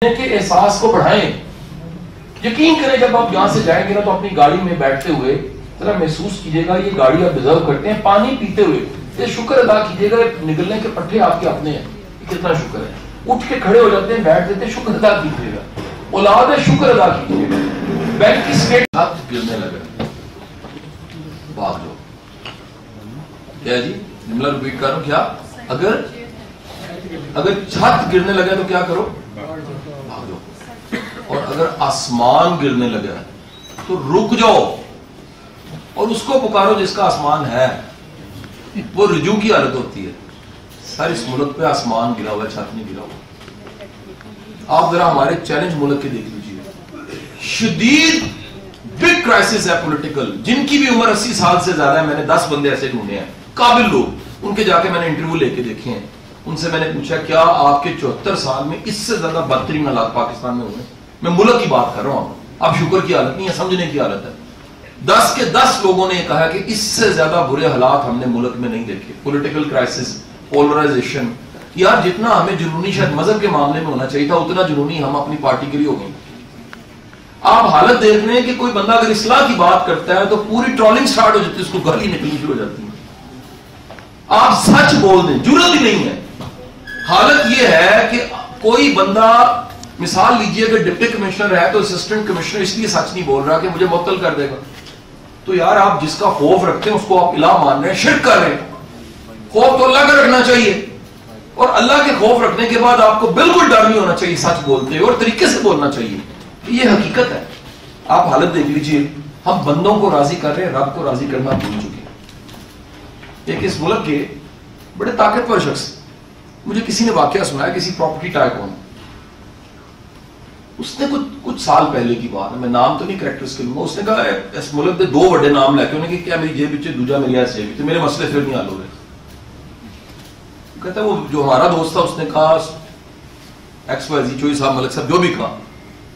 کے احساس کو بڑھائیں. یقین کریں جب آپ یہاں سے جائیں گے نا تو اپنی گاڑی میں بیٹھتے ہوئے ذرا محسوس کیجئے گا یہ گاڑی آپ ڈیزرو کرتے ہیں. پانی پیتے ہوئے یہ شکر ادا کیجئے گا نکلنے کے پٹھے آپ کے اپنے ہیں, کتنا شکر ہے. اٹھ کے کھڑے ہو جاتے ہیں, بیٹھ دیتے ہیں, شکر ادا کیجئے گا. اولاد ہے, شکر ادا کیجئے گا. بینک کی اسٹیٹ ہاتھ گرنے لگا, بھاگ جاؤ. کیا جی جملہ ریپیٹ کر رہا ہوں, کیا اگر چھت گرنے لگا تو کیا کرو, بھاگ جاؤ. اور اگر آسمان گرنے لگا تو رک جاؤ اور اس کو پکارو جس کا آسمان ہے. وہ رجوع کی حالت ہوتی ہے. سر اس ملک پہ آسمان گرا ہوا ہے, چھت نہیں گرا ہوا. آپ ذرا ہمارے چیلنج ملک کے دیکھ لیجیے, شدید بگ کرائسس ہے پولیٹیکل, جن کی بھی عمر 80 سال سے زیادہ ہے. میں نے 10 بندے ایسے ڈھونڈے ہیں قابل لوگ, ان کے جا کے میں نے انٹرویو لے کے دیکھے ہیں. ان سے میں نے پوچھا کیا آپ کے 74 سال میں اس سے زیادہ بدترین حالات پاکستان میں ہوئے؟ میں ملک کی بات کر رہا ہوں, اب شکر کی حالت نہیں ہے, سمجھنے کی حالت ہے. 10 کے 10 لوگوں نے کہا کہ اس سے زیادہ برے حالات ہم نے ملک میں نہیں دیکھے. Political crisis, polarisation. یار جتنا ہمیں جنونی شاید مذہب کے معاملے میں ہونا چاہیے تھا اتنا جنونی ہم اپنی پارٹی کے لیے ہو گئے. آپ حالت دیکھ رہے ہیں کہ کوئی بندہ اگر اصلاح کی بات کرتا ہے تو پوری ٹرولنگ سٹارٹ ہو جاتی ہے, اس کو گالی نکلنی شروع ہو جاتی ہے. آپ سچ بول دیں, جرأت ہی نہیں ہے. حالت یہ ہے کہ کوئی بندہ, مثال لیجئے اگر ڈپٹی کمشنر ہے تو اسسٹنٹ کمشنر اس لیے سچ نہیں بول رہا کہ مجھے معطل کر دے گا. تو یار آپ جس کا خوف رکھتے ہیں اس کو آپ الہ مان رہے ہیں, شرک کر رہے ہیں. خوف تو اللہ کا رکھنا چاہیے, اور اللہ کے خوف رکھنے کے بعد آپ کو بالکل ڈر نہیں ہونا چاہیے, سچ بولتے اور طریقے سے بولنا چاہیے. یہ حقیقت ہے. آپ حالت دیکھ لیجئے, ہم بندوں کو راضی کر رہے ہیں, رب کو راضی کرنا بھول چکے ہیں. ایک اس ملک کے بڑے طاقتور شخص, مجھے کسی نے واقعہ سنایا, کسی پراپرٹی ٹائکون, اس نے کچھ سال پہلے کی بات ہے, میں نام تو نہیں کریکٹرز کے لوں گا. اس نے کہا اس ملک دے 2 بڑے نام لے کے انہوں نے کہا میری جیب بچے دوجا میری ایسے جیب, میرے مسئلے پھر نہیں حل ہو رہے. کہتا ہے وہ جو ہمارا دوست تھا اس نے کہا ایکس وائی زی, چوئی صاحب, ملک صاحب, جو بھی کہا,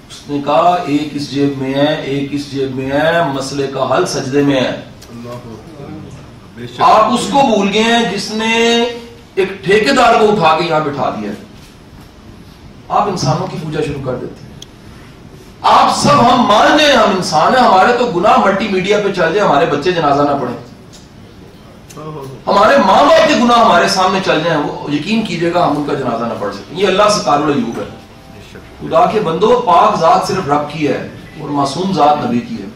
اس نے کہا ایک اس جیب میں ہے, ایک اس جیب میں ہے, مسئلے کا حل سجدے میں ہے. آپ اس کو بھول گئے ہیں جس نے ایک ٹھیکیدار کو اٹھا کے یہاں بٹھا دیا. آپ انسانوں کی پوجا شروع کر دیتے ہیں. آپ سب ہم مان جائیں ہم انسان ہیں, ہمارے تو گناہ ملٹی میڈیا پہ چل جائے, ہمارے بچے جنازہ نہ پڑھیں, ہمارے ماں باپ کے گناہ ہمارے سامنے چل جائیں, وہ یقین کیجئے گا ہم ان کا جنازہ نہ پڑھ سکیں. یہ اللہ سے قارئ العیوب ہے. خدا کے بندو, پاک ذات صرف رب کی ہے اور معصوم ذات نبی کی ہے.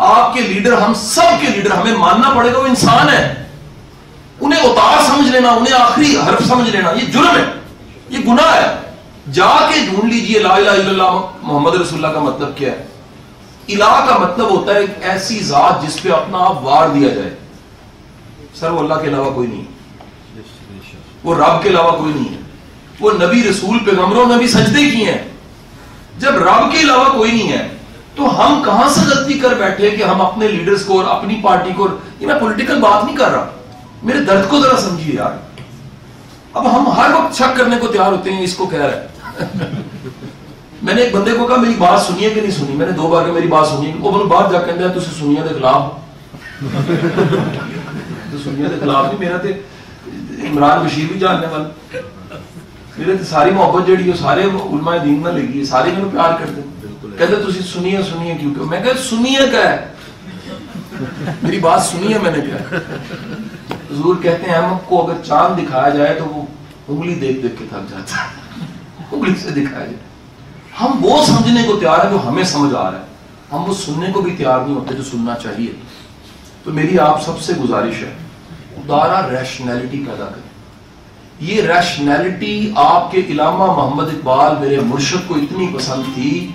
آپ کے لیڈر, ہم سب کے لیڈر, ہمیں ماننا پڑے گا وہ انسان ہے. انہیں اوتار سمجھ لینا, انہیں آخری حرف سمجھ لینا, یہ جرم ہے, یہ گناہ ہے. جا کے ڈھونڈ لیجئے لا الہ الا اللہ محمد رسول اللہ کا مطلب کیا ہے. الہ کا مطلب ہوتا ہے ایک ایسی ذات جس پہ اپنا آپ وار دیا جائے. سر وہ اللہ کے علاوہ کوئی نہیں, وہ رب کے علاوہ کوئی نہیں ہے. وہ نبی رسول پیغمبروں نے بھی سجدے کیے ہیں. جب رب کے علاوہ کوئی نہیں ہے تو ہم کہاں سے غلطی کر بیٹھے کہ ہم اپنے لیڈرز کو اور اپنی پارٹی کو, یہ میں پولیٹیکل بات نہیں کر رہا, میرے درد کو ذرا سمجھیے یار. اب ہم ہر وقت شک کرنے کو تیار ہوتے ہیں, اس کو کہہ رہا ہے. میں نے ایک بندے کو کہا میری بات سنیے کہ نہیں سنی, میں نے 2 بار کہ میری بات سنیے, وہ بول بات جا کہندے تسی سنیے دے خلاف. تو سنیے دے خلاف نہیں, میرا تے عمران بشیر بھی جاننے والا, میرے تے ساری محبت جڑی ہے سارے علماء دین نہ لگی ہے, سارے مینوں پیار کرتے ہیں. کہتے تسی سنیے سنیے کیوں, میں کہا سنیے کیا ہے, میری بات سنیے. میں نے کہا حضور کہتے ہیں ہم کو اگر چاند دکھایا جائے تو وہ انگلی دیکھ دیکھ کے تھک جاتا ہے, انگلی سے دکھایا جائے. ہم وہ سمجھنے کو تیار ہے جو ہمیں سمجھ آ رہا ہے, ہم وہ سننے کو بھی تیار نہیں ہوتے جو سننا چاہیے. تو میری آپ سب سے گزارش ہے, ادارہ ریشنیلٹی پیدا کریں. یہ ریشنیلٹی آپ کے علامہ محمد اقبال میرے مرشد کو اتنی پسند تھی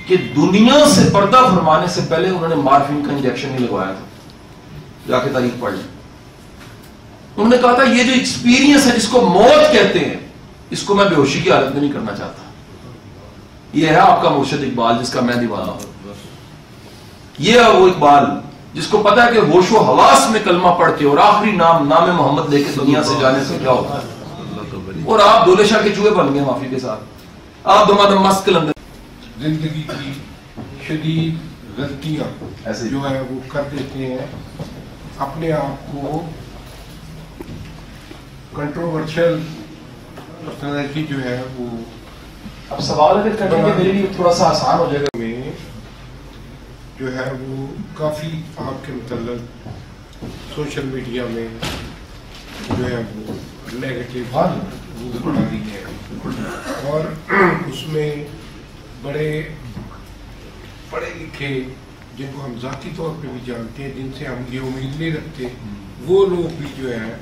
کہ دنیا سے پردہ فرمانے سے پہلے انہوں نے مارفین کا انجیکشن نہیں لگوایا تھا. جا کے تاریخ پڑھ لیں. انہوں نے کہا تھا یہ جو ایکسپیرینس ہے جس کو موت کہتے ہیں, اس کو میں بے ہوشی کی حالت میں نہیں کرنا چاہتا. یہ ہے آپ کا مرشد اقبال جس کا میں دیوانہ ہوں. یہ ہے وہ اقبال جس کو پتا ہے کہ ہوش و حواس میں کلمہ پڑھ کے اور آخری نام محمد لے کے دنیا سے جانے سے کیا ہوتا ہے. اور آپ دولے شاہ کے چوہے بن گئے معافی کے ساتھ, آپ دم مست کلندر. زندگی کی شدید غلطیاں ایسے جو ہے وہ کر دیتے ہیں, اپنے آپ کو کنٹروورشل پرسنالٹی جو ہے وہ اب سوال اگر کرنے کے میرے لیے تھوڑا سا آسان ہو جائے گا. میں جو ہے وہ کافی آپ کے متعلق سوشل میڈیا میں جو ہے وہ نیگیٹو وہ بڑھا دی ہے اور اس میں بڑے پڑھے لکھے جن کو ہم ذاتی طور پہ بھی جانتے ہیں جن سے ہم یہ امید نہیں رکھتے وہ لوگ بھی جو ہے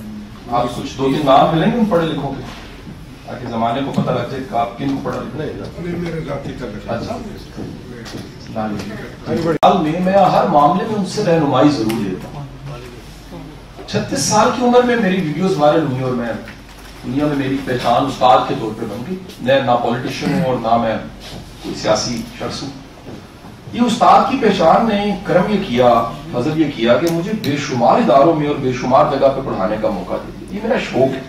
آپ کچھ 2-3 نام ملیں گے ان پڑھے لکھوں کے تاکہ زمانے کو پتہ لگ جائے کہ آپ کن کو پڑھا لکھا ہے. میرے ذاتی تعلق میں ہر معاملے میں ان سے رہنمائی ضرور لیتا ہوں. 36 سال کی عمر میں میری ویڈیوز وائرل ہوئی اور میں دنیا میں میری پہچان استاد کے طور پہ بن گئی. میں نہ پولیٹیشین ہوں اور نہ میں کوئی سیاسی شخص ہوں. یہ استاد کی پہچان نے کرم یہ کیا، فضل یہ کیا کہ مجھے بے شمار اداروں میں اور بے شمار جگہ پہ پڑھانے کا موقع دے دیا. یہ میرا شوق ہے.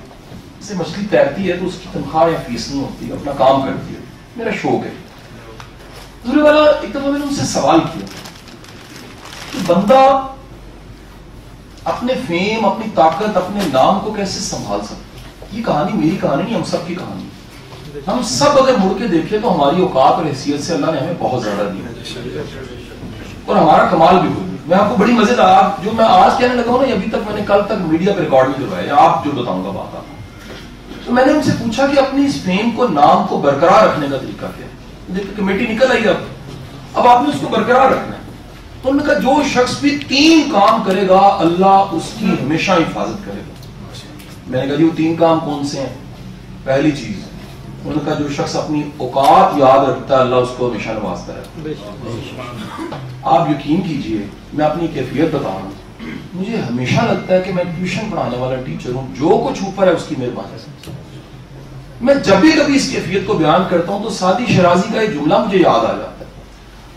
جیسے مچھلی تیرتی ہے تو اس کی تنخواہ یا فیس نہیں ہوتی، اپنا کام کرتی ہے. میرا شوق ہے. دوسرے والا ایک دفعہ میں نے ان سے سوال کیا کہ بندہ اپنے فیم، اپنی طاقت، اپنے نام کو کیسے سنبھال سکتا ہے؟ یہ کہانی میری کہانی نہیں، ہم سب کی کہانی. ہم سب اگر مڑ کے دیکھیں تو ہماری اوقات اور حیثیت سے اللہ نے ہمیں بہت زیادہ دیا اور ہمارا کمال بھی ہوگی. میں آپ کو بڑی مزیدار جو میں آج کہنے لگا ہوں نا، ابھی تک میں نے کل تک میڈیا پہ ریکارڈ نہیں کروایا، آپ جو بتاؤں گا بات آپ. تو میں نے ان سے پوچھا کہ اپنی اس فیم کو، نام کو برقرار رکھنے کا طریقہ کیا ہے؟ کمیٹی نکل آئی اب آپ نے اس کو برقرار رکھنا ہے. تو انہوں نے کہا جو شخص بھی 3 کام کرے گا اللہ اس کی ہمیشہ حفاظت کرے گا. میں نے کہا جی وہ 3 کام کون سے ہیں؟ پہلی چیز انہوں نے کہا جو شخص اپنی اوقات یاد رکھتا ہے اللہ اس کو ہمیشہ نوازتا ہے. آپ یقین کیجئے میں اپنی کیفیت بتا رہا ہوں، مجھے ہمیشہ لگتا ہے کہ میں ٹیوشن پڑھانے والا ٹیچر ہوں، جو کچھ اوپر ہے اس کی مہربانی سے. میں جب بھی کبھی اس کیفیت کو بیان کرتا ہوں تو سعدی شیرازی کا ایک جملہ مجھے یاد آ جاتا ہے.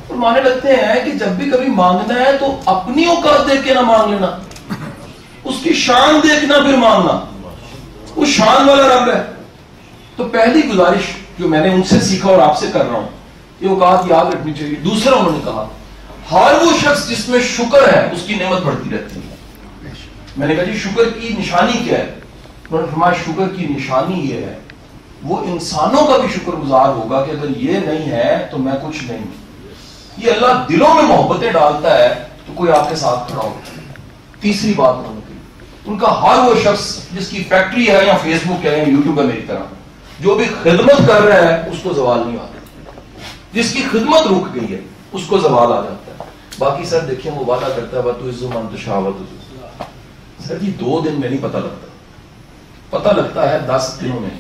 اور مانے لگتے ہیں کہ جب بھی کبھی مانگنا ہے تو اپنی اوقات دیکھ کے نہ مانگ لینا، اس کی شان دیکھنا پھر مانگنا. وہ شان والا رب ہے. تو پہلی گزارش جو میں نے ان سے سیکھا اور آپ سے کر رہا ہوں، یہ اوقات یاد رکھنی چاہیے. دوسرا انہوں نے کہا ہر وہ شخص جس میں شکر ہے اس کی نعمت بڑھتی رہتی ہے. میں نے کہا جی شکر کی نشانی کیا ہے؟ انہوں نے فرمایا شکر کی نشانی یہ ہے وہ انسانوں کا بھی شکر گزار ہوگا کہ اگر یہ نہیں ہے تو میں کچھ نہیں. یہ اللہ دلوں میں محبتیں ڈالتا ہے تو کوئی آپ کے ساتھ کھڑا ہوتا ہے. تیسری بات انہوں نے کہی ان کا ہر وہ شخص جس کی فیکٹری ہے یا فیس بک ہے یا یوٹیوب ہے میری طرح، جو بھی خدمت کر رہا ہے اس کو زوال نہیں آتا. جس کی خدمت رک گئی ہے اس کو زوال آ جاتا ہے. باقی سر دیکھیں وہ وعدہ کرتا ہے وَتُعِزُّ مَن تَشَاءُ وَتُذِلُّ. سر جی 2 دن میں نہیں پتہ لگتا، پتہ لگتا ہے 10 دنوں میں،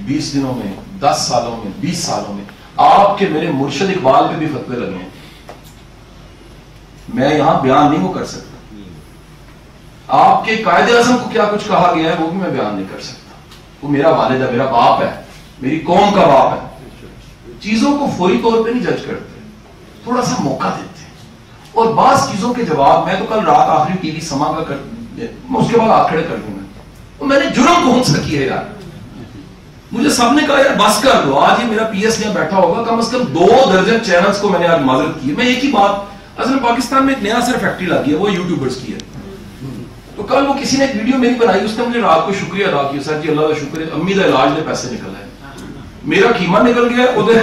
20 دنوں میں، 10 سالوں میں، 20 سالوں میں. آپ کے میرے مرشد اقبال پہ بھی فتوے لگے ہیں، میں یہاں بیان نہیں وہ کر سکتا. آپ کے قائد اعظم کو کیا کچھ کہا گیا ہے وہ بھی میں بیان نہیں کر سکتا. وہ میرا والد ہے، میرا باپ ہے، میری قوم کا باپ ہے. چیزوں کو فوری طور پہ نہیں جج کرتے، تھوڑا سا موقع دیتے. اور بعض چیزوں کے جواب میں تو کل رات آخری ٹی وی سما کا کر میں اس کے بعد ہاتھ کھڑے کر دوں گا. میں نے جرم کون سا کیا ہے یار؟ مجھے سب نے کہا یار بس کر دو. آج یہ میرا پی ایس یہاں بیٹھا ہوگا، کم از کم 2 درجن چینلز کو میں نے آج معذرت کی. میں ایک ہی بات، اصل پاکستان میں ایک نیا سر فیکٹری لگی ہے، وہ یوٹیوبرز کی ہے. تو کل وہ کسی نے ایک ویڈیو میری بنائی، اس نے مجھے رات کو شکریہ ادا کیا، سر جی اللہ کا شکر ہے، امی کا علاج میں پیسے نکل آئے، میرا قیمہ نکل گیا ادھر